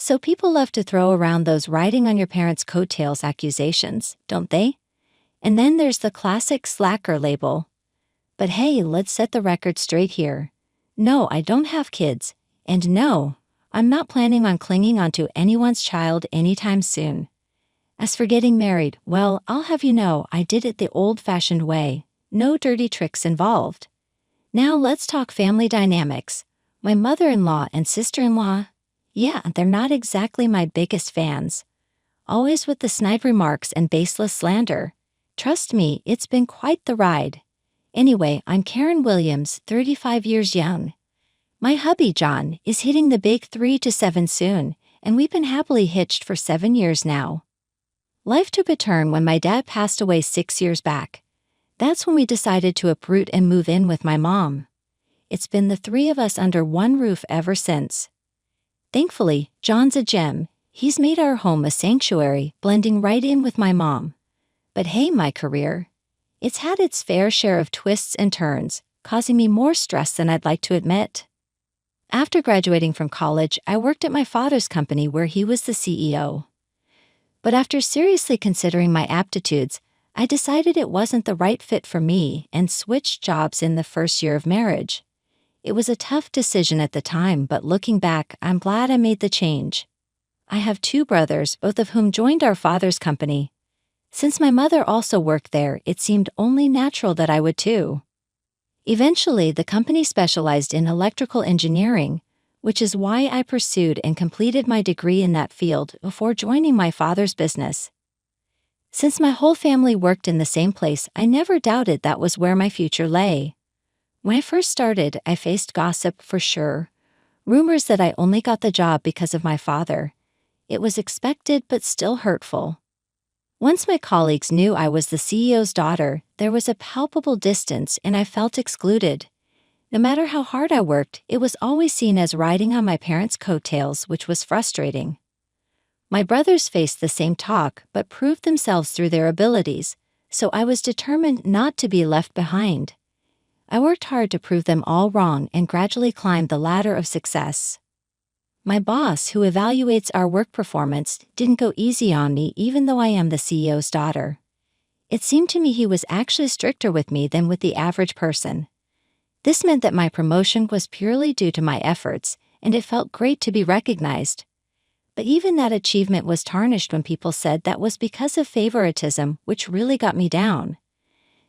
So people love to throw around those riding on your parents' coattails accusations, don't they? And then there's the classic slacker label. But hey, let's set the record straight here. No, I don't have kids. And no, I'm not planning on clinging onto anyone's child anytime soon. As for getting married, well, I'll have you know I did it the old-fashioned way. No dirty tricks involved. Now let's talk family dynamics. My mother-in-law and sister-in-law, yeah, they're not exactly my biggest fans. Always with the snide remarks and baseless slander. Trust me, it's been quite the ride. Anyway, I'm Karen Williams, 35 years young. My hubby, John, is hitting the big 3 to 7 soon, and we've been happily hitched for 7 years now. Life took a turn when my dad passed away 6 years back. That's when we decided to uproot and move in with my mom. It's been the three of us under one roof ever since. Thankfully, John's a gem. He's made our home a sanctuary, blending right in with my mom. But hey, my career. It's had its fair share of twists and turns, causing me more stress than I'd like to admit. After graduating from college, I worked at my father's company where he was the CEO. But after seriously considering my aptitudes, I decided it wasn't the right fit for me and switched jobs in the first year of marriage. It was a tough decision at the time, but looking back, I'm glad I made the change. I have 2 brothers, both of whom joined our father's company. Since my mother also worked there, it seemed only natural that I would too. Eventually, the company specialized in electrical engineering, which is why I pursued and completed my degree in that field before joining my father's business. Since my whole family worked in the same place, I never doubted that was where my future lay. When I first started, I faced gossip for sure. Rumors that I only got the job because of my father. It was expected but still hurtful. Once my colleagues knew I was the CEO's daughter, there was a palpable distance and I felt excluded. No matter how hard I worked, it was always seen as riding on my parents' coattails, which was frustrating. My brothers faced the same talk but proved themselves through their abilities, so I was determined not to be left behind. I worked hard to prove them all wrong and gradually climbed the ladder of success. My boss, who evaluates our work performance, didn't go easy on me even though I am the CEO's daughter. It seemed to me he was actually stricter with me than with the average person. This meant that my promotion was purely due to my efforts, and it felt great to be recognized. But even that achievement was tarnished when people said that was because of favoritism, which really got me down.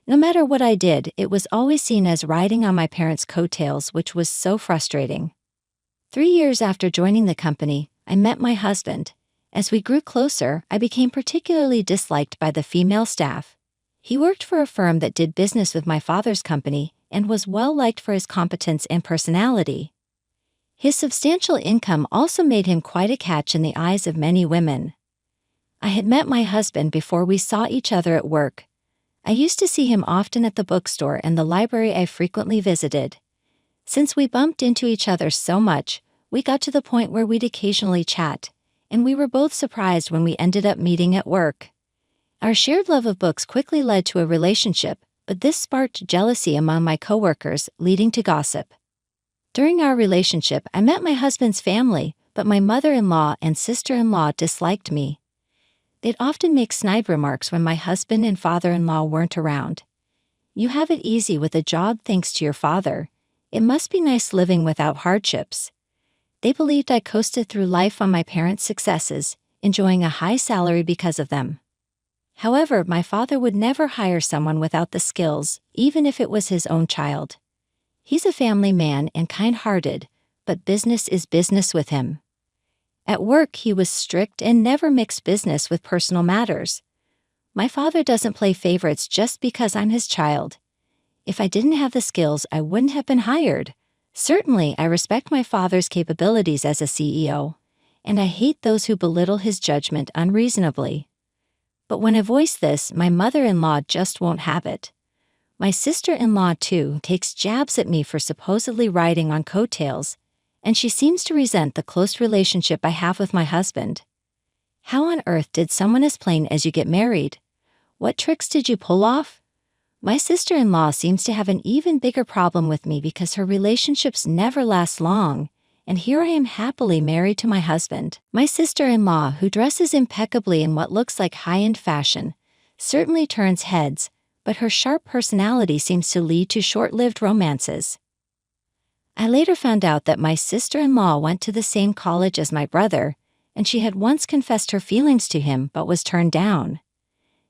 No matter what I did, it was always seen as riding on my parents' coattails, which was so frustrating. 3 years after joining the company, I met my husband. As we grew closer, I became particularly disliked by the female staff. He worked for a firm that did business with my father's company and was well liked for his competence and personality. His substantial income also made him quite a catch in the eyes of many women. I had met my husband before we saw each other at work. I used to see him often at the bookstore and the library I frequently visited. Since we bumped into each other so much, we got to the point where we'd occasionally chat, and we were both surprised when we ended up meeting at work. Our shared love of books quickly led to a relationship, but this sparked jealousy among my coworkers, leading to gossip. During our relationship, I met my husband's family, but my mother-in-law and sister-in-law disliked me. They'd often make snide remarks when my husband and father-in-law weren't around. "You have it easy with a job thanks to your father. It must be nice living without hardships." They believed I coasted through life on my parents' successes, enjoying a high salary because of them. However, my father would never hire someone without the skills, even if it was his own child. He's a family man and kind-hearted, but business is business with him. At work, he was strict and never mixed business with personal matters. My father doesn't play favorites just because I'm his child. If I didn't have the skills, I wouldn't have been hired. Certainly, I respect my father's capabilities as a CEO, and I hate those who belittle his judgment unreasonably. But when I voice this, my mother-in-law just won't have it. My sister-in-law, too, takes jabs at me for supposedly riding on coattails, and she seems to resent the close relationship I have with my husband. How on earth did someone as plain as you get married? What tricks did you pull off? My sister-in-law seems to have an even bigger problem with me because her relationships never last long, and here I am happily married to my husband. My sister-in-law, who dresses impeccably in what looks like high-end fashion, certainly turns heads, but her sharp personality seems to lead to short-lived romances. I later found out that my sister-in-law went to the same college as my brother, and she had once confessed her feelings to him but was turned down.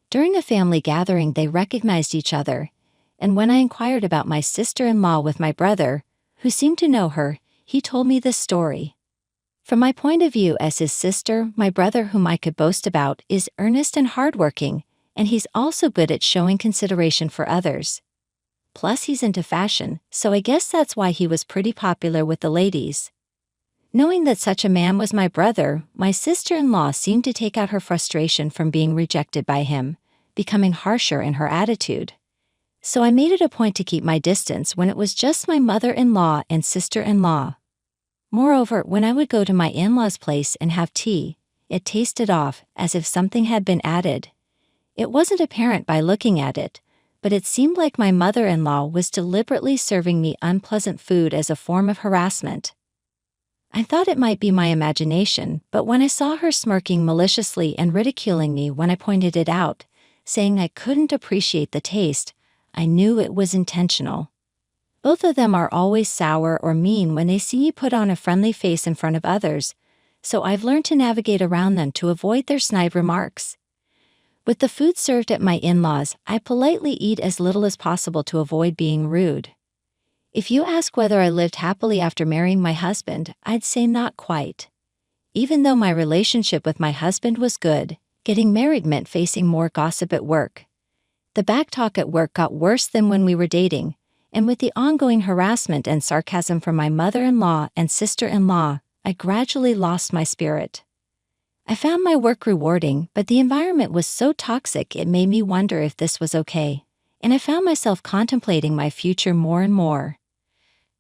During a family gathering, they recognized each other, and when I inquired about my sister-in-law with my brother, who seemed to know her, he told me this story. From my point of view as his sister, my brother, whom I could boast about, is earnest and hardworking, and he's also good at showing consideration for others. Plus, he's into fashion, so I guess that's why he was pretty popular with the ladies. Knowing that such a man was my brother, my sister-in-law seemed to take out her frustration from being rejected by him, becoming harsher in her attitude. So I made it a point to keep my distance when it was just my mother-in-law and sister-in-law. Moreover, when I would go to my in-laws' place and have tea, it tasted off, as if something had been added. It wasn't apparent by looking at it, but it seemed like my mother-in-law was deliberately serving me unpleasant food as a form of harassment. I thought it might be my imagination, but when I saw her smirking maliciously and ridiculing me when I pointed it out, saying I couldn't appreciate the taste, I knew it was intentional. Both of them are always sour or mean when they see you put on a friendly face in front of others, so I've learned to navigate around them to avoid their snide remarks. With the food served at my in-laws, I politely eat as little as possible to avoid being rude. If you ask whether I lived happily after marrying my husband, I'd say not quite. Even though my relationship with my husband was good, getting married meant facing more gossip at work. The backtalk at work got worse than when we were dating, and with the ongoing harassment and sarcasm from my mother-in-law and sister-in-law, I gradually lost my spirit. I found my work rewarding, but the environment was so toxic it made me wonder if this was okay, and I found myself contemplating my future more and more.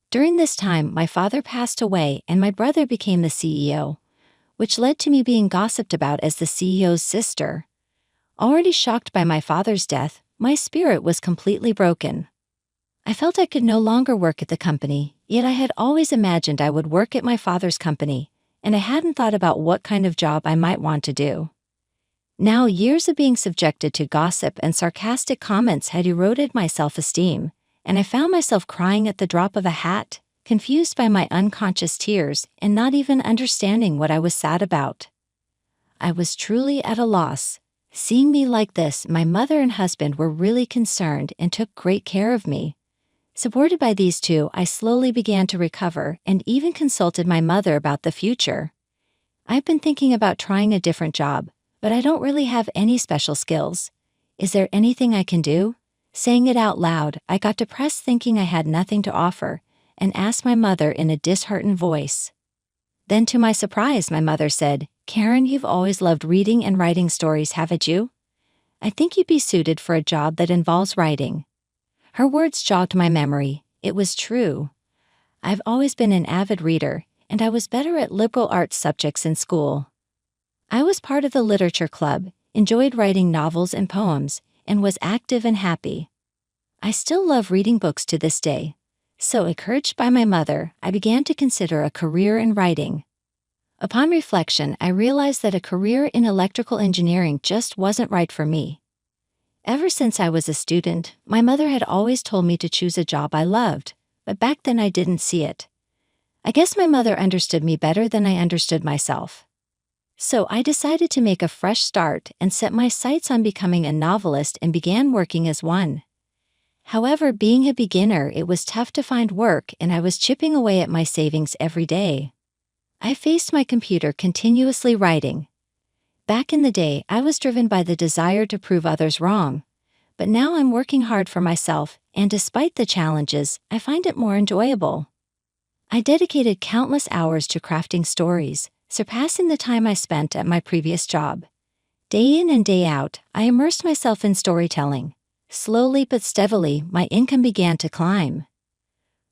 During this time, my father passed away and my brother became the CEO, which led to me being gossiped about as the CEO's sister. Already shocked by my father's death, my spirit was completely broken. I felt I could no longer work at the company, yet I had always imagined I would work at my father's company, and I hadn't thought about what kind of job I might want to do. Now, years of being subjected to gossip and sarcastic comments had eroded my self-esteem, and I found myself crying at the drop of a hat, confused by my unconscious tears and not even understanding what I was sad about. I was truly at a loss. Seeing me like this, my mother and husband were really concerned and took great care of me. Supported by these two, I slowly began to recover and even consulted my mother about the future. I've been thinking about trying a different job, but I don't really have any special skills. Is there anything I can do? Saying it out loud, I got depressed thinking I had nothing to offer, and asked my mother in a disheartened voice. Then to my surprise, my mother said, "Karen, you've always loved reading and writing stories, haven't you? I think you'd be suited for a job that involves writing." Her words jogged my memory. It was true. I've always been an avid reader, and I was better at liberal arts subjects in school. I was part of the literature club, enjoyed writing novels and poems, and was active and happy. I still love reading books to this day. So, encouraged by my mother, I began to consider a career in writing. Upon reflection, I realized that a career in electrical engineering just wasn't right for me. Ever since I was a student, my mother had always told me to choose a job I loved, but back then I didn't see it. I guess my mother understood me better than I understood myself. So I decided to make a fresh start and set my sights on becoming a novelist and began working as one. However, being a beginner, it was tough to find work and I was chipping away at my savings every day. I faced my computer continuously writing. Back in the day, I was driven by the desire to prove others wrong, but now I'm working hard for myself, and despite the challenges, I find it more enjoyable. I dedicated countless hours to crafting stories, surpassing the time I spent at my previous job. Day in and day out, I immersed myself in storytelling. Slowly but steadily, my income began to climb.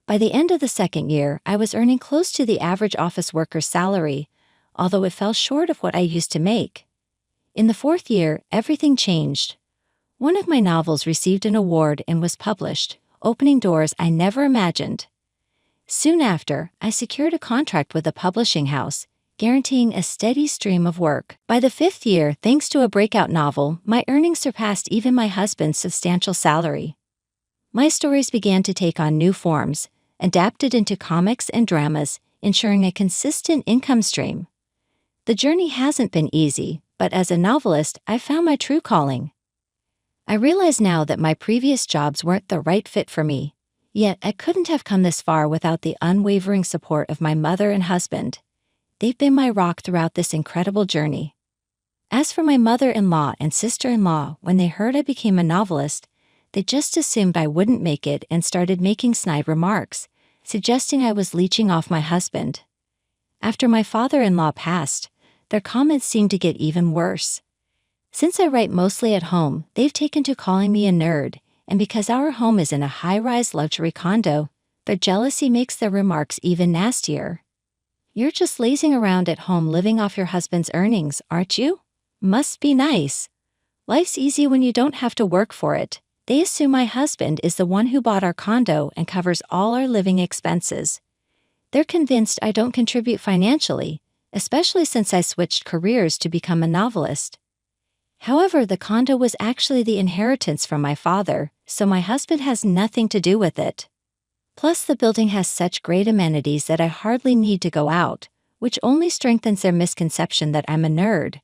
By the end of the second year, I was earning close to the average office worker's salary, although it fell short of what I used to make. In the fourth year, everything changed. One of my novels received an award and was published, opening doors I never imagined. Soon after, I secured a contract with a publishing house, guaranteeing a steady stream of work. By the 5th year, thanks to a breakout novel, my earnings surpassed even my husband's substantial salary. My stories began to take on new forms, adapted into comics and dramas, ensuring a consistent income stream. The journey hasn't been easy, but as a novelist, I've found my true calling. I realize now that my previous jobs weren't the right fit for me, yet I couldn't have come this far without the unwavering support of my mother and husband. They've been my rock throughout this incredible journey. As for my mother-in-law and sister-in-law, when they heard I became a novelist, they just assumed I wouldn't make it and started making snide remarks, suggesting I was leeching off my husband. After my father-in-law passed, their comments seemed to get even worse. Since I write mostly at home, they've taken to calling me a nerd, and because our home is in a high-rise luxury condo, their jealousy makes their remarks even nastier. "You're just lazing around at home living off your husband's earnings, aren't you? Must be nice. Life's easy when you don't have to work for it." They assume my husband is the one who bought our condo and covers all our living expenses. They're convinced I don't contribute financially, especially since I switched careers to become a novelist. However, the condo was actually the inheritance from my father, so my husband has nothing to do with it. Plus, the building has such great amenities that I hardly need to go out, which only strengthens their misconception that I'm a nerd.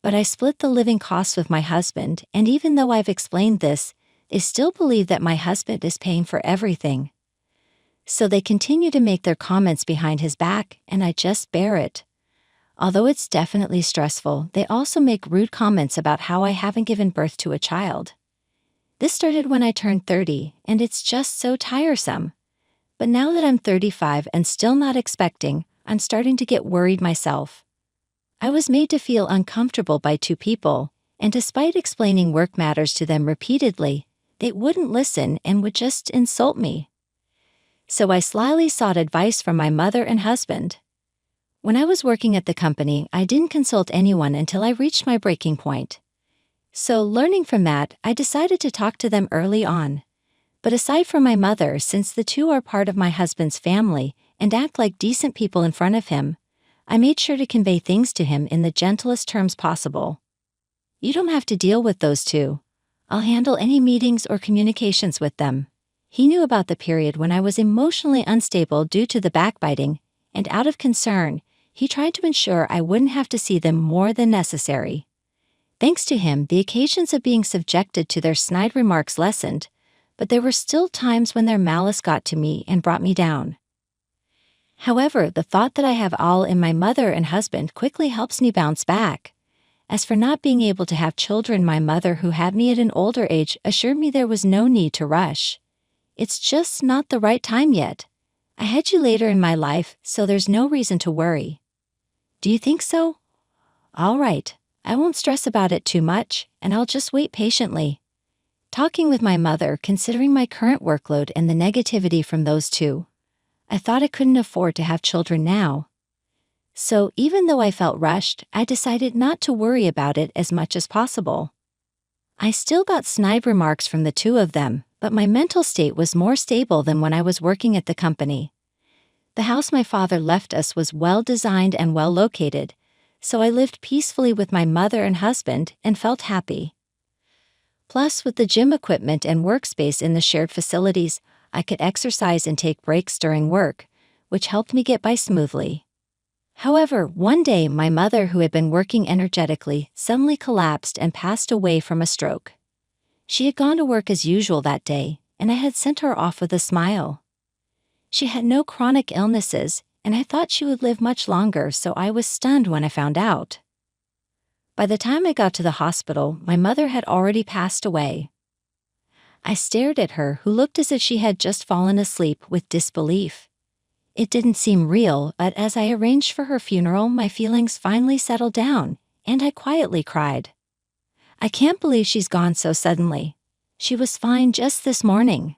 But I split the living costs with my husband, and even though I've explained this, they still believe that my husband is paying for everything. So they continue to make their comments behind his back, and I just bear it. Although it's definitely stressful, they also make rude comments about how I haven't given birth to a child. This started when I turned 30, and it's just so tiresome. But now that I'm 35 and still not expecting, I'm starting to get worried myself. I was made to feel uncomfortable by two people, and despite explaining work matters to them repeatedly, they wouldn't listen and would just insult me. So I slyly sought advice from my mother and husband. When I was working at the company, I didn't consult anyone until I reached my breaking point. So, learning from that, I decided to talk to them early on. But aside from my mother, since the two are part of my husband's family and act like decent people in front of him, I made sure to convey things to him in the gentlest terms possible. "You don't have to deal with those two. I'll handle any meetings or communications with them." He knew about the period when I was emotionally unstable due to the backbiting, and out of concern, he tried to ensure I wouldn't have to see them more than necessary. Thanks to him, the occasions of being subjected to their snide remarks lessened, but there were still times when their malice got to me and brought me down. However, the thought that I have all in my mother and husband quickly helps me bounce back. As for not being able to have children, my mother, who had me at an older age, assured me there was no need to rush. "It's just not the right time yet. I had you later in my life, so there's no reason to worry." "Do you think so? All right, I won't stress about it too much, and I'll just wait patiently." Talking with my mother, considering my current workload and the negativity from those two, I thought I couldn't afford to have children now. So even though I felt rushed, I decided not to worry about it as much as possible. I still got snide remarks from the two of them, but my mental state was more stable than when I was working at the company. The house my father left us was well designed and well located, so I lived peacefully with my mother and husband and felt happy. Plus, with the gym equipment and workspace in the shared facilities, I could exercise and take breaks during work, which helped me get by smoothly. However, one day my mother, who had been working energetically, suddenly collapsed and passed away from a stroke. She had gone to work as usual that day, and I had sent her off with a smile. She had no chronic illnesses, and I thought she would live much longer, so I was stunned when I found out. By the time I got to the hospital, my mother had already passed away. I stared at her, who looked as if she had just fallen asleep, with disbelief. It didn't seem real, but as I arranged for her funeral, my feelings finally settled down, and I quietly cried. "I can't believe she's gone so suddenly. She was fine just this morning."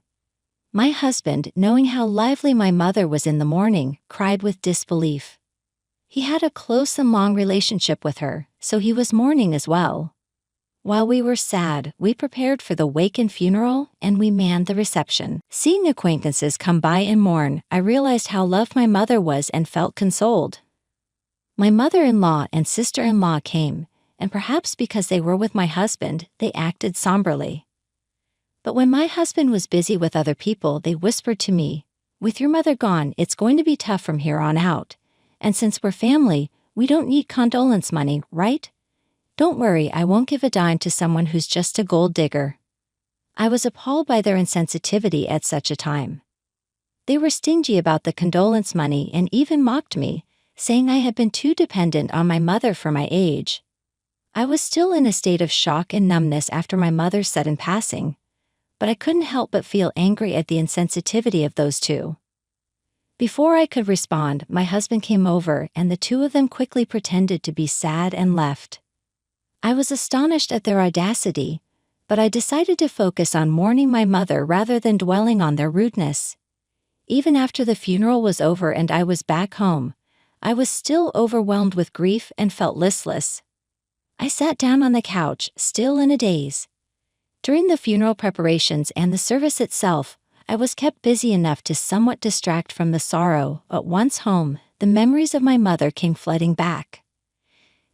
My husband, knowing how lively my mother was in the morning, cried with disbelief. He had a close and long relationship with her, so he was mourning as well. While we were sad, we prepared for the wake and funeral, and we manned the reception. Seeing acquaintances come by and mourn, I realized how loved my mother was and felt consoled. My mother-in-law and sister-in-law came, and perhaps because they were with my husband, they acted somberly. But when my husband was busy with other people, they whispered to me, "With your mother gone, it's going to be tough from here on out. And since we're family, we don't need condolence money, right? Don't worry, I won't give a dime to someone who's just a gold digger." I was appalled by their insensitivity at such a time. They were stingy about the condolence money and even mocked me, saying I had been too dependent on my mother for my age. I was still in a state of shock and numbness after my mother's sudden passing, but I couldn't help but feel angry at the insensitivity of those two. Before I could respond, my husband came over and the two of them quickly pretended to be sad and left. I was astonished at their audacity, but I decided to focus on mourning my mother rather than dwelling on their rudeness. Even after the funeral was over and I was back home, I was still overwhelmed with grief and felt listless. I sat down on the couch, still in a daze. During the funeral preparations and the service itself, I was kept busy enough to somewhat distract from the sorrow, but once home, the memories of my mother came flooding back.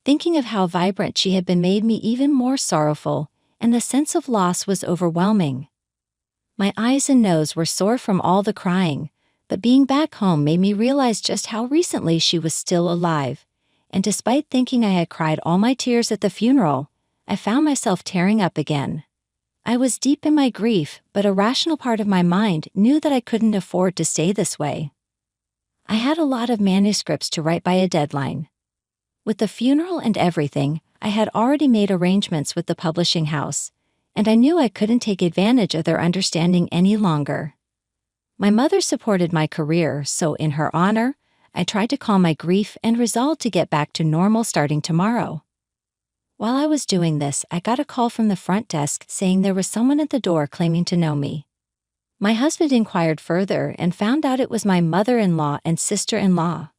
Thinking of how vibrant she had been made me even more sorrowful, and the sense of loss was overwhelming. My eyes and nose were sore from all the crying, but being back home made me realize just how recently she was still alive, and despite thinking I had cried all my tears at the funeral, I found myself tearing up again. I was deep in my grief, but a rational part of my mind knew that I couldn't afford to stay this way. I had a lot of manuscripts to write by a deadline. With the funeral and everything, I had already made arrangements with the publishing house, and I knew I couldn't take advantage of their understanding any longer. My mother supported my career, so in her honor, I tried to calm my grief and resolved to get back to normal starting tomorrow. While I was doing this, I got a call from the front desk saying there was someone at the door claiming to know me. My husband inquired further and found out it was my mother-in-law and sister-in-law.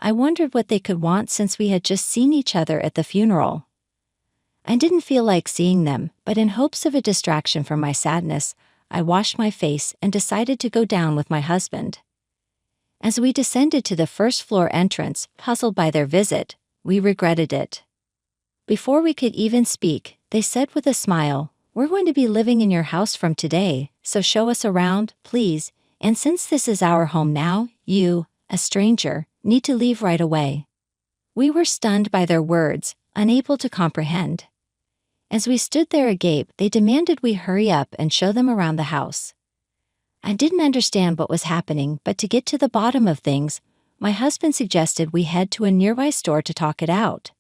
I wondered what they could want since we had just seen each other at the funeral. I didn't feel like seeing them, but in hopes of a distraction from my sadness, I washed my face and decided to go down with my husband. As we descended to the first-floor entrance, puzzled by their visit, we regretted it. Before we could even speak, they said with a smile, "We're going to be living in your house from today, so show us around, please, and since this is our home now, you, a stranger, need to leave right away." We were stunned by their words, unable to comprehend. As we stood there agape, they demanded we hurry up and show them around the house. I didn't understand what was happening, but to get to the bottom of things, my husband suggested we head to a nearby store to talk it out.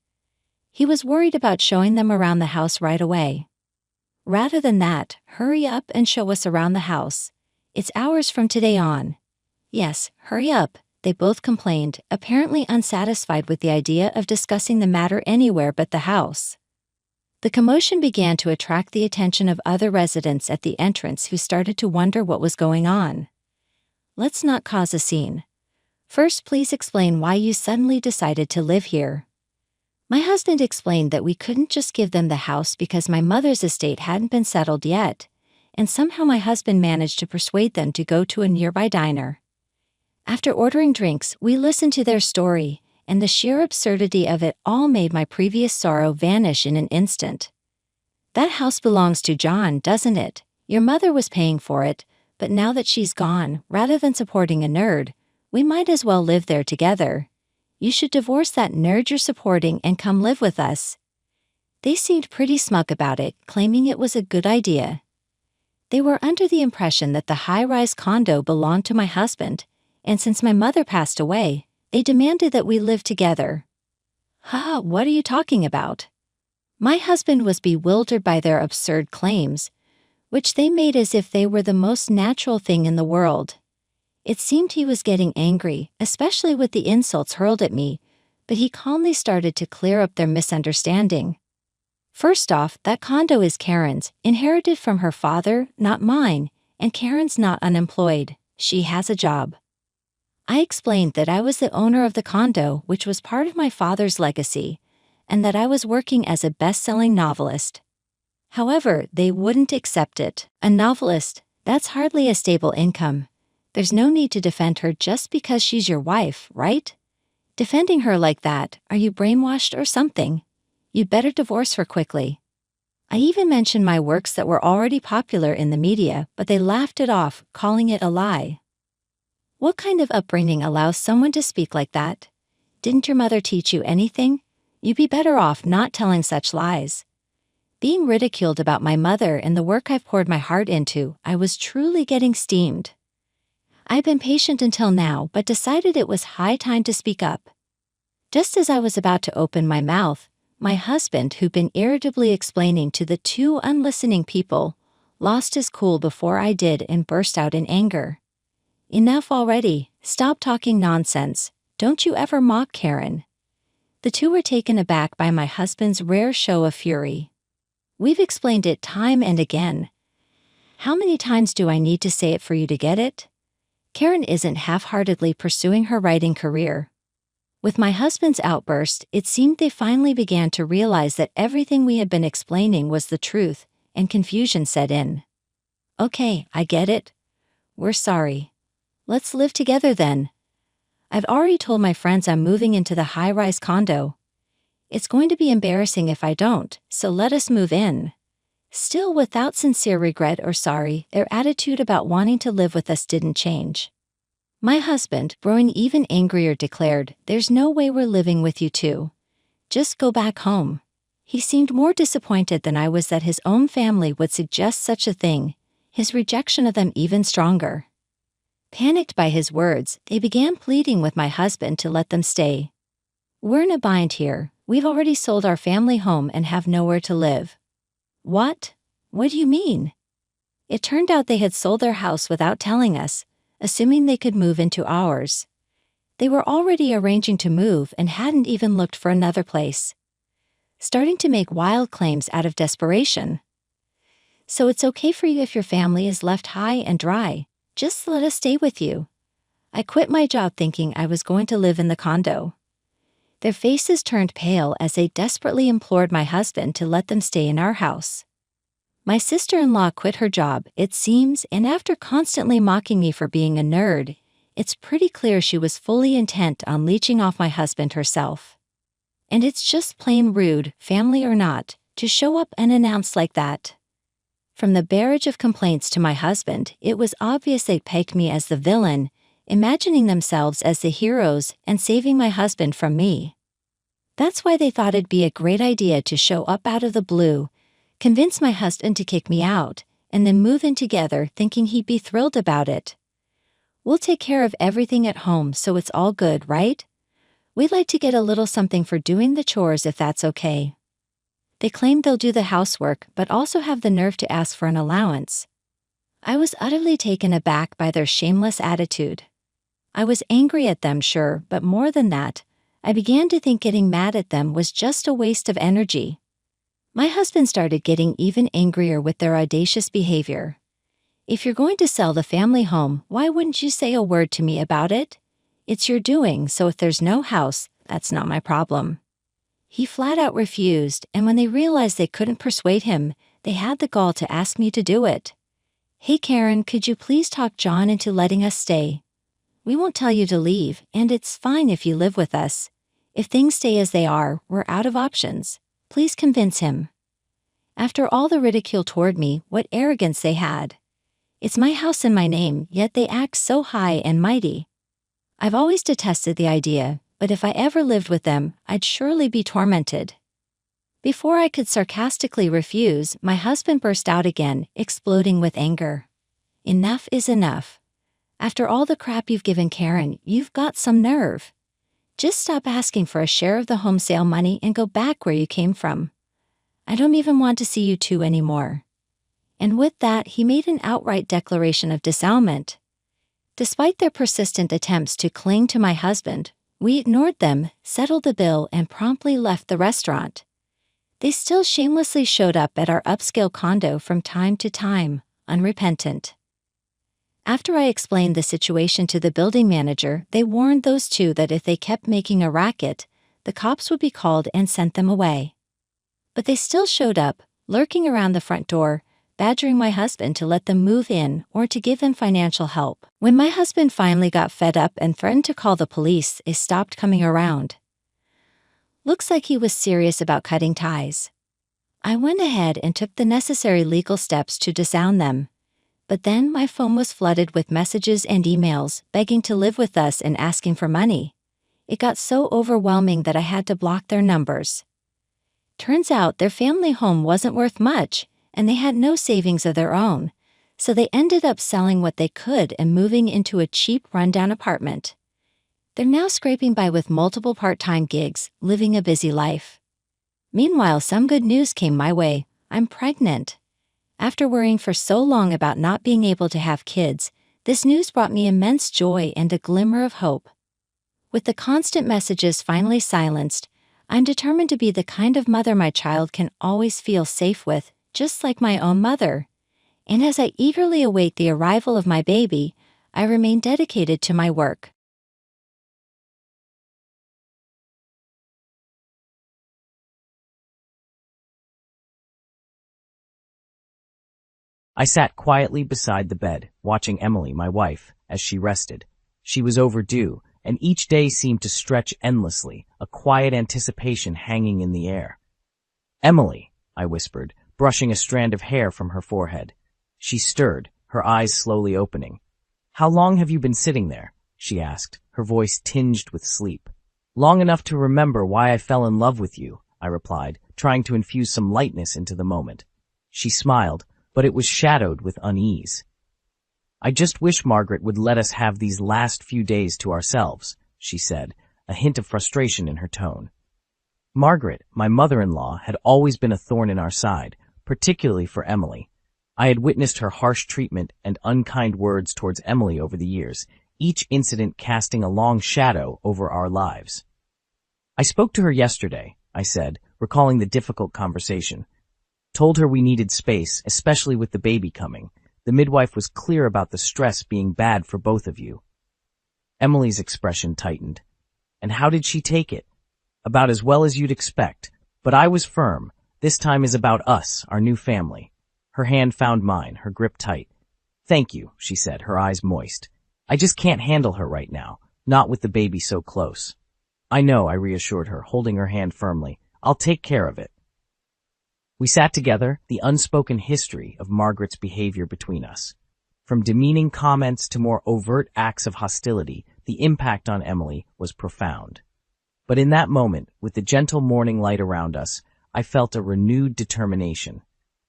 He was worried about showing them around the house right away. Rather than that, hurry up and show us around the house. It's ours from today on. Yes, hurry up, they both complained, apparently unsatisfied with the idea of discussing the matter anywhere but the house. The commotion began to attract the attention of other residents at the entrance who started to wonder what was going on. Let's not cause a scene. First, please explain why you suddenly decided to live here. My husband explained that we couldn't just give them the house because my mother's estate hadn't been settled yet, and somehow my husband managed to persuade them to go to a nearby diner. After ordering drinks, we listened to their story, and the sheer absurdity of it all made my previous sorrow vanish in an instant. "That house belongs to John, doesn't it? Your mother was paying for it, but now that she's gone, rather than supporting a nerd, we might as well live there together. You should divorce that nerd you're supporting and come live with us." They seemed pretty smug about it, claiming it was a good idea. They were under the impression that the high-rise condo belonged to my husband, and since my mother passed away, they demanded that we live together. What are you talking about? My husband was bewildered by their absurd claims, which they made as if they were the most natural thing in the world. It seemed he was getting angry, especially with the insults hurled at me, but he calmly started to clear up their misunderstanding. "First off, that condo is Karen's, inherited from her father, not mine, and Karen's not unemployed. She has a job." I explained that I was the owner of the condo, which was part of my father's legacy, and that I was working as a best-selling novelist. However, they wouldn't accept it. A novelist, that's hardly a stable income. There's no need to defend her just because she's your wife, right? Defending her like that, are you brainwashed or something? You'd better divorce her quickly. I even mentioned my works that were already popular in the media, but they laughed it off, calling it a lie. What kind of upbringing allows someone to speak like that? Didn't your mother teach you anything? You'd be better off not telling such lies. Being ridiculed about my mother and the work I've poured my heart into, I was truly getting steamed. I've been patient until now, but decided it was high time to speak up. Just as I was about to open my mouth, my husband, who'd been irritably explaining to the two unlistening people, lost his cool before I did and burst out in anger. Enough already, stop talking nonsense, don't you ever mock Karen. The two were taken aback by my husband's rare show of fury. We've explained it time and again. How many times do I need to say it for you to get it? Karen isn't half-heartedly pursuing her writing career. With my husband's outburst, it seemed they finally began to realize that everything we had been explaining was the truth, and confusion set in. Okay, I get it. We're sorry. Let's live together then. I've already told my friends I'm moving into the high-rise condo. It's going to be embarrassing if I don't, so let us move in. Still, without sincere regret or sorry, their attitude about wanting to live with us didn't change. My husband, growing even angrier, declared, "There's no way we're living with you two. Just go back home." He seemed more disappointed than I was that his own family would suggest such a thing, his rejection of them even stronger. Panicked by his words, they began pleading with my husband to let them stay. "We're in a bind here. We've already sold our family home and have nowhere to live." What? What do you mean? It turned out they had sold their house without telling us, assuming they could move into ours. They were already arranging to move and hadn't even looked for another place. Starting to make wild claims out of desperation. "So it's okay for you if your family is left high and dry. Just let us stay with you." I quit my job thinking I was going to live in the condo. Their faces turned pale as they desperately implored my husband to let them stay in our house. My sister-in-law quit her job, it seems, and after constantly mocking me for being a nerd, it's pretty clear she was fully intent on leeching off my husband herself. And it's just plain rude, family or not, to show up unannounced like that. From the barrage of complaints to my husband, it was obvious they pegged me as the villain, imagining themselves as the heroes and saving my husband from me. That's why they thought it'd be a great idea to show up out of the blue, convince my husband to kick me out, and then move in together thinking he'd be thrilled about it. "We'll take care of everything at home so it's all good, right? We'd like to get a little something for doing the chores if that's okay." They claim they'll do the housework but also have the nerve to ask for an allowance. I was utterly taken aback by their shameless attitude. I was angry at them, sure, but more than that, I began to think getting mad at them was just a waste of energy. My husband started getting even angrier with their audacious behavior. "If you're going to sell the family home, why wouldn't you say a word to me about it? It's your doing, so if there's no house, that's not my problem." He flat out refused, and when they realized they couldn't persuade him, they had the gall to ask me to do it. "Hey Karen, could you please talk John into letting us stay? We won't tell you to leave, and it's fine if you live with us. If things stay as they are, we're out of options. Please convince him." After all the ridicule toward me, what arrogance they had. It's my house and my name, yet they act so high and mighty. I've always detested the idea, but if I ever lived with them, I'd surely be tormented. Before I could sarcastically refuse, my husband burst out again, exploding with anger. "Enough is enough. After all the crap you've given Karen, you've got some nerve. Just stop asking for a share of the home sale money and go back where you came from. I don't even want to see you two anymore." And with that, he made an outright declaration of disavowment. Despite their persistent attempts to cling to my husband, we ignored them, settled the bill, and promptly left the restaurant. They still shamelessly showed up at our upscale condo from time to time, unrepentant. After I explained the situation to the building manager, they warned those two that if they kept making a racket, the cops would be called and sent them away. But they still showed up, lurking around the front door, badgering my husband to let them move in or to give them financial help. When my husband finally got fed up and threatened to call the police, they stopped coming around. Looks like he was serious about cutting ties. I went ahead and took the necessary legal steps to disown them. But then my phone was flooded with messages and emails begging to live with us and asking for money. It got so overwhelming that I had to block their numbers. Turns out their family home wasn't worth much, and they had no savings of their own, so they ended up selling what they could and moving into a cheap rundown apartment. They're now scraping by with multiple part-time gigs, living a busy life. Meanwhile, some good news came my way. I'm pregnant. After worrying for so long about not being able to have kids, this news brought me immense joy and a glimmer of hope. With the constant messages finally silenced, I'm determined to be the kind of mother my child can always feel safe with, just like my own mother. And as I eagerly await the arrival of my baby, I remain dedicated to my work. I sat quietly beside the bed, watching Emily, my wife, as she rested. She was overdue, and each day seemed to stretch endlessly, a quiet anticipation hanging in the air. "Emily," I whispered, brushing a strand of hair from her forehead. She stirred, her eyes slowly opening. "How long have you been sitting there?" she asked, her voice tinged with sleep. "Long enough to remember why I fell in love with you," I replied, trying to infuse some lightness into the moment. She smiled, but it was shadowed with unease. "I just wish Margaret would let us have these last few days to ourselves," she said, a hint of frustration in her tone. Margaret, my mother-in-law, had always been a thorn in our side, particularly for Emily. I had witnessed her harsh treatment and unkind words towards Emily over the years, each incident casting a long shadow over our lives. "I spoke to her yesterday," I said, recalling the difficult conversation. "Told her we needed space, especially with the baby coming. The midwife was clear about the stress being bad for both of you." Emily's expression tightened. "And how did she take it?" "About as well as you'd expect. But I was firm. This time is about us, our new family." Her hand found mine, her grip tight. "Thank you," she said, her eyes moist. "I just can't handle her right now, not with the baby so close." "I know," I reassured her, holding her hand firmly. "I'll take care of it." We sat together, the unspoken history of Margaret's behavior between us. From demeaning comments to more overt acts of hostility, the impact on Emily was profound. But in that moment, with the gentle morning light around us, I felt a renewed determination.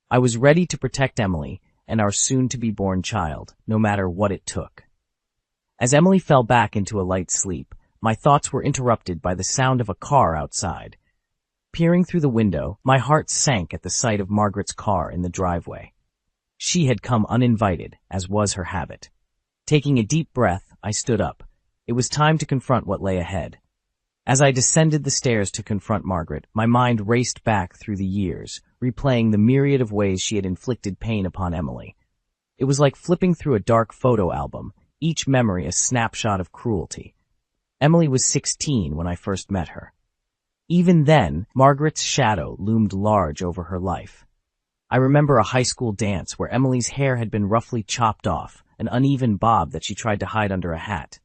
I was ready to protect Emily and our soon-to-be-born child, no matter what it took. As Emily fell back into a light sleep, my thoughts were interrupted by the sound of a car outside. Peering through the window, my heart sank at the sight of Margaret's car in the driveway. She had come uninvited, as was her habit. Taking a deep breath, I stood up. It was time to confront what lay ahead. As I descended the stairs to confront Margaret, my mind raced back through the years, replaying the myriad of ways she had inflicted pain upon Emily. It was like flipping through a dark photo album, each memory a snapshot of cruelty. Emily was 16 when I first met her. Even then, Margaret's shadow loomed large over her life. I remember a high school dance where Emily's hair had been roughly chopped off, an uneven bob that she tried to hide under a hat.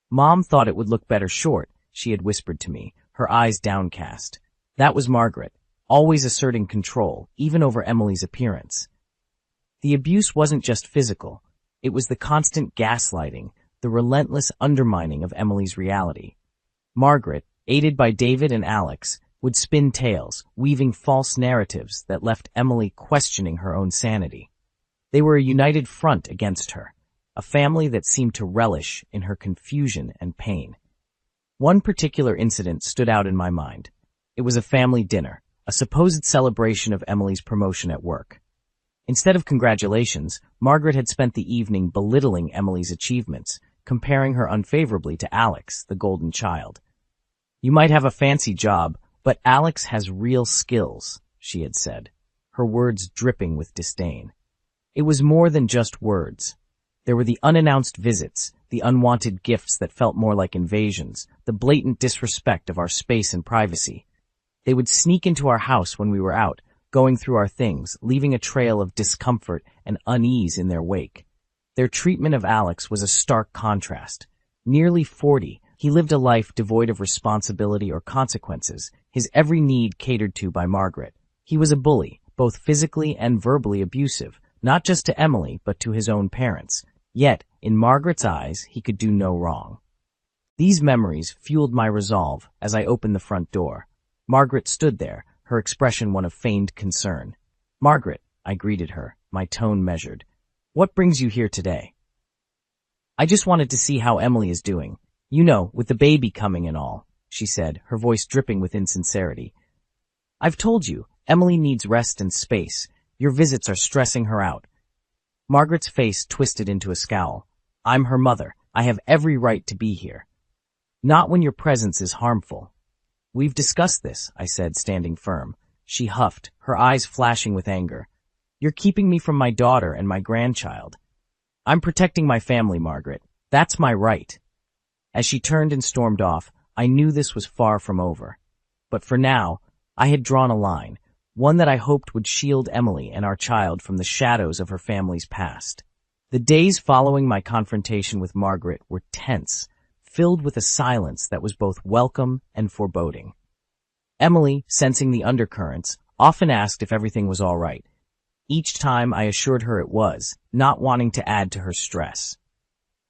"Mom thought it would look better short," she had whispered to me, her eyes downcast. That was Margaret, always asserting control, even over Emily's appearance. The abuse wasn't just physical. It was the constant gaslighting, the relentless undermining of Emily's reality. Margaret, aided by David and Alex, would spin tales, weaving false narratives that left Emily questioning her own sanity. They were a united front against her, a family that seemed to relish in her confusion and pain. One particular incident stood out in my mind. It was a family dinner, a supposed celebration of Emily's promotion at work. Instead of congratulations, Margaret had spent the evening belittling Emily's achievements, comparing her unfavorably to Alex, the golden child. "You might have a fancy job, but Alex has real skills," she had said, her words dripping with disdain. It was more than just words. There were the unannounced visits, the unwanted gifts that felt more like invasions, the blatant disrespect of our space and privacy. They would sneak into our house when we were out, going through our things, leaving a trail of discomfort and unease in their wake. Their treatment of Alex was a stark contrast. Nearly 40, he lived a life devoid of responsibility or consequences, his every need catered to by Margaret. He was a bully, both physically and verbally abusive, not just to Emily, but to his own parents. Yet, in Margaret's eyes, he could do no wrong. These memories fueled my resolve as I opened the front door. Margaret stood there, her expression one of feigned concern. "Margaret," I greeted her, my tone measured. "What brings you here today?" "I just wanted to see how Emily is doing. You know, with the baby coming and all," she said, her voice dripping with insincerity. "I've told you, Emily needs rest and space. Your visits are stressing her out." Margaret's face twisted into a scowl. "I'm her mother. I have every right to be here." "Not when your presence is harmful." "We've discussed this," I said, standing firm. She huffed, her eyes flashing with anger. "You're keeping me from my daughter and my grandchild." "I'm protecting my family, Margaret. That's my right." As she turned and stormed off, I knew this was far from over. But for now, I had drawn a line, one that I hoped would shield Emily and our child from the shadows of her family's past. The days following my confrontation with Margaret were tense, filled with a silence that was both welcome and foreboding. Emily, sensing the undercurrents, often asked if everything was all right. Each time I assured her it was, not wanting to add to her stress.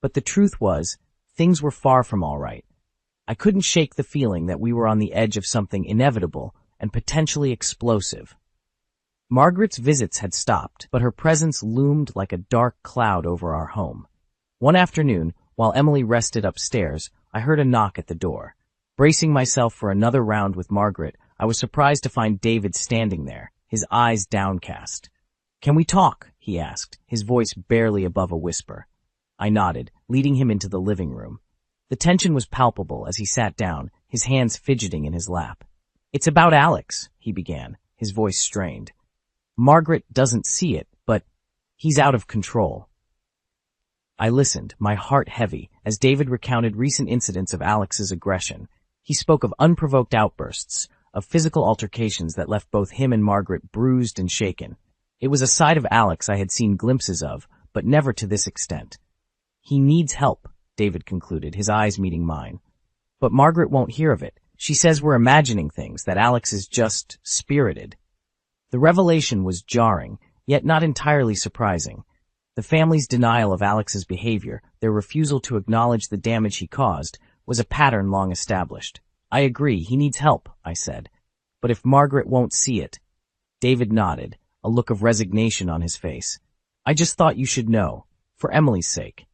But the truth was, things were far from all right. I couldn't shake the feeling that we were on the edge of something inevitable and potentially explosive. Margaret's visits had stopped, but her presence loomed like a dark cloud over our home. One afternoon, while Emily rested upstairs, I heard a knock at the door. Bracing myself for another round with Margaret, I was surprised to find David standing there, his eyes downcast. "Can we talk?" he asked, his voice barely above a whisper. I nodded, leading him into the living room. The tension was palpable as he sat down, his hands fidgeting in his lap. "It's about Alex," he began, his voice strained. "Margaret doesn't see it, but he's out of control." I listened, my heart heavy, as David recounted recent incidents of Alex's aggression. He spoke of unprovoked outbursts, of physical altercations that left both him and Margaret bruised and shaken. It was a side of Alex I had seen glimpses of, but never to this extent. "He needs help," David concluded, his eyes meeting mine. "But Margaret won't hear of it. She says we're imagining things, that Alex is just spirited." The revelation was jarring, yet not entirely surprising. The family's denial of Alex's behavior, their refusal to acknowledge the damage he caused, was a pattern long established. "I agree, he needs help," I said. "But if Margaret won't see it..." David nodded, a look of resignation on his face. "I just thought you should know, for Emily's sake."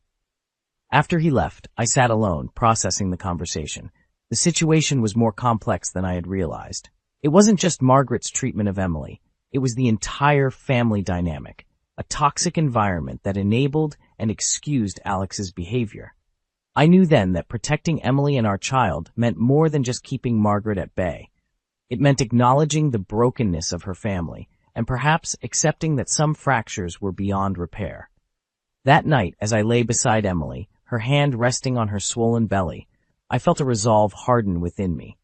After he left, I sat alone, processing the conversation. The situation was more complex than I had realized. It wasn't just Margaret's treatment of Emily. It was the entire family dynamic, a toxic environment that enabled and excused Alex's behavior. I knew then that protecting Emily and our child meant more than just keeping Margaret at bay. It meant acknowledging the brokenness of her family, and perhaps accepting that some fractures were beyond repair. That night, as I lay beside Emily, her hand resting on her swollen belly, I felt a resolve harden within me.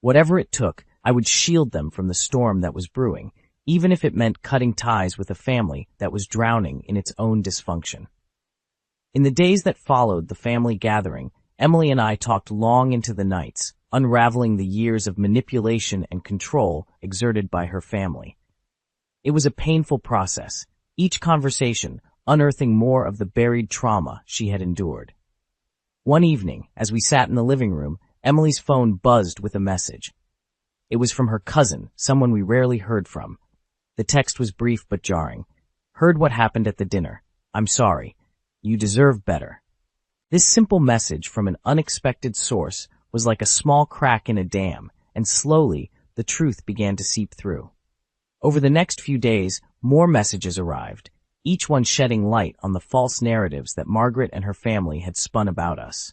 Whatever it took, I would shield them from the storm that was brewing, even if it meant cutting ties with a family that was drowning in its own dysfunction. In the days that followed the family gathering, Emily and I talked long into the nights, unraveling the years of manipulation and control exerted by her family. It was a painful process, each conversation unearthing more of the buried trauma she had endured. One evening, as we sat in the living room, Emily's phone buzzed with a message. It was from her cousin, someone we rarely heard from. The text was brief but jarring. "Heard what happened at the dinner. I'm sorry. You deserve better." This simple message from an unexpected source was like a small crack in a dam, and slowly the truth began to seep through. Over the next few days, more messages arrived, each one shedding light on the false narratives that Margaret and her family had spun about us.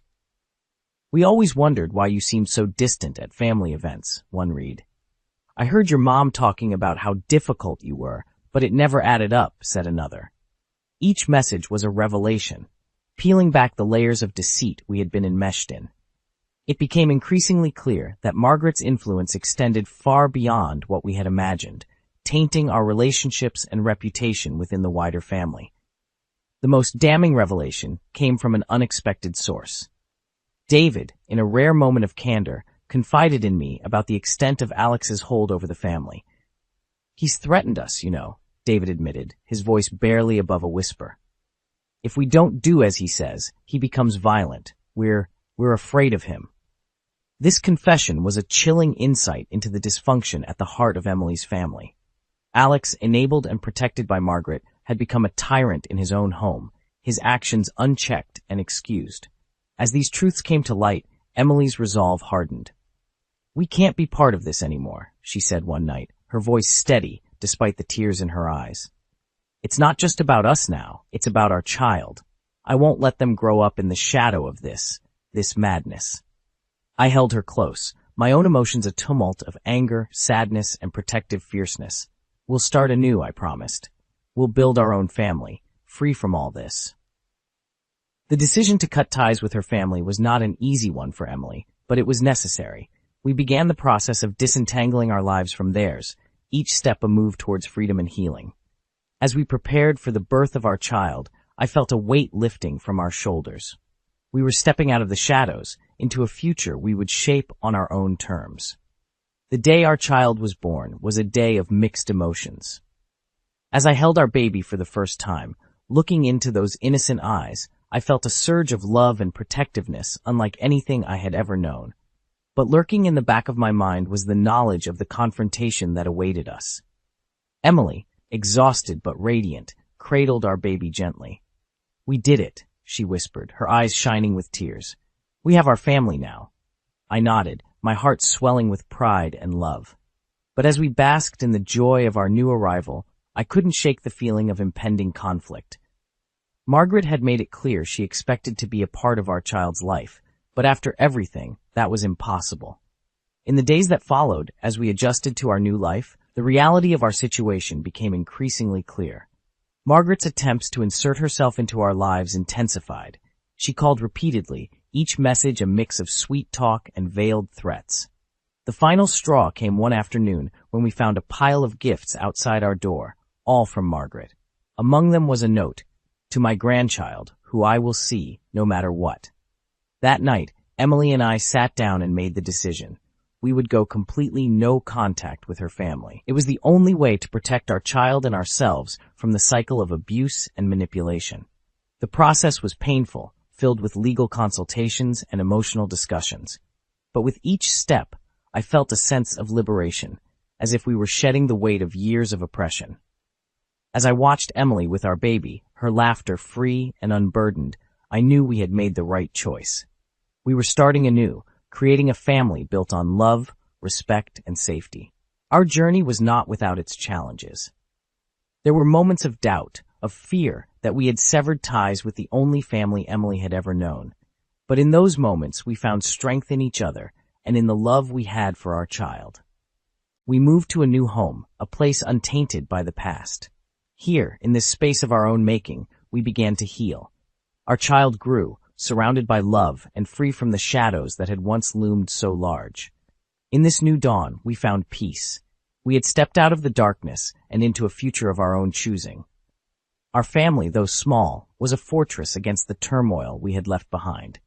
"We always wondered why you seemed so distant at family events," one read. "I heard your mom talking about how difficult you were, but it never added up," said another. Each message was a revelation, peeling back the layers of deceit we had been enmeshed in. It became increasingly clear that Margaret's influence extended far beyond what we had imagined, tainting our relationships and reputation within the wider family. The most damning revelation came from an unexpected source. David, in a rare moment of candor, confided in me about the extent of Alex's hold over the family. "He's threatened us, you know," David admitted, his voice barely above a whisper. "If we don't do as he says, he becomes violent. We're afraid of him." This confession was a chilling insight into the dysfunction at the heart of Emily's family. Alex, enabled and protected by Margaret, had become a tyrant in his own home, his actions unchecked and excused. As these truths came to light, Emily's resolve hardened. "We can't be part of this anymore," she said one night, her voice steady despite the tears in her eyes. "It's not just about us now, it's about our child. I won't let them grow up in the shadow of this madness." I held her close, my own emotions a tumult of anger, sadness, and protective fierceness. "We'll start anew," I promised. "We'll build our own family, free from all this." The decision to cut ties with her family was not an easy one for Emily, but it was necessary. We began the process of disentangling our lives from theirs, each step a move towards freedom and healing. As we prepared for the birth of our child, I felt a weight lifting from our shoulders. We were stepping out of the shadows into a future we would shape on our own terms. The day our child was born was a day of mixed emotions. As I held our baby for the first time, looking into those innocent eyes, I felt a surge of love and protectiveness unlike anything I had ever known. But lurking in the back of my mind was the knowledge of the confrontation that awaited us. Emily, exhausted but radiant, cradled our baby gently. "We did it," she whispered, her eyes shining with tears. "We have our family now." I nodded, my heart swelling with pride and love. But as we basked in the joy of our new arrival, I couldn't shake the feeling of impending conflict. Margaret had made it clear she expected to be a part of our child's life, but after everything, that was impossible. In the days that followed, as we adjusted to our new life, the reality of our situation became increasingly clear. Margaret's attempts to insert herself into our lives intensified. She called repeatedly, each message a mix of sweet talk and veiled threats. The final straw came one afternoon when we found a pile of gifts outside our door, all from Margaret. Among them was a note, "To my grandchild, who I will see, no matter what." That night, Emily and I sat down and made the decision. We would go completely no contact with her family. It was the only way to protect our child and ourselves from the cycle of abuse and manipulation. The process was painful, filled with legal consultations and emotional discussions. But with each step, I felt a sense of liberation, as if we were shedding the weight of years of oppression. As I watched Emily with our baby, her laughter free and unburdened, I knew we had made the right choice. We were starting anew, creating a family built on love, respect, and safety. Our journey was not without its challenges. There were moments of doubt, of fear that we had severed ties with the only family Emily had ever known. But in those moments, we found strength in each other and in the love we had for our child. We moved to a new home, a place untainted by the past. Here, in this space of our own making, we began to heal. Our child grew, surrounded by love and free from the shadows that had once loomed so large. In this new dawn, we found peace. We had stepped out of the darkness and into a future of our own choosing. Our family, though small, was a fortress against the turmoil we had left behind.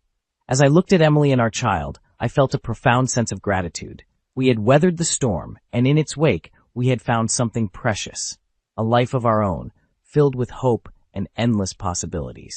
As I looked at Emily and our child, I felt a profound sense of gratitude. We had weathered the storm, and in its wake, we had found something precious, a life of our own, filled with hope and endless possibilities.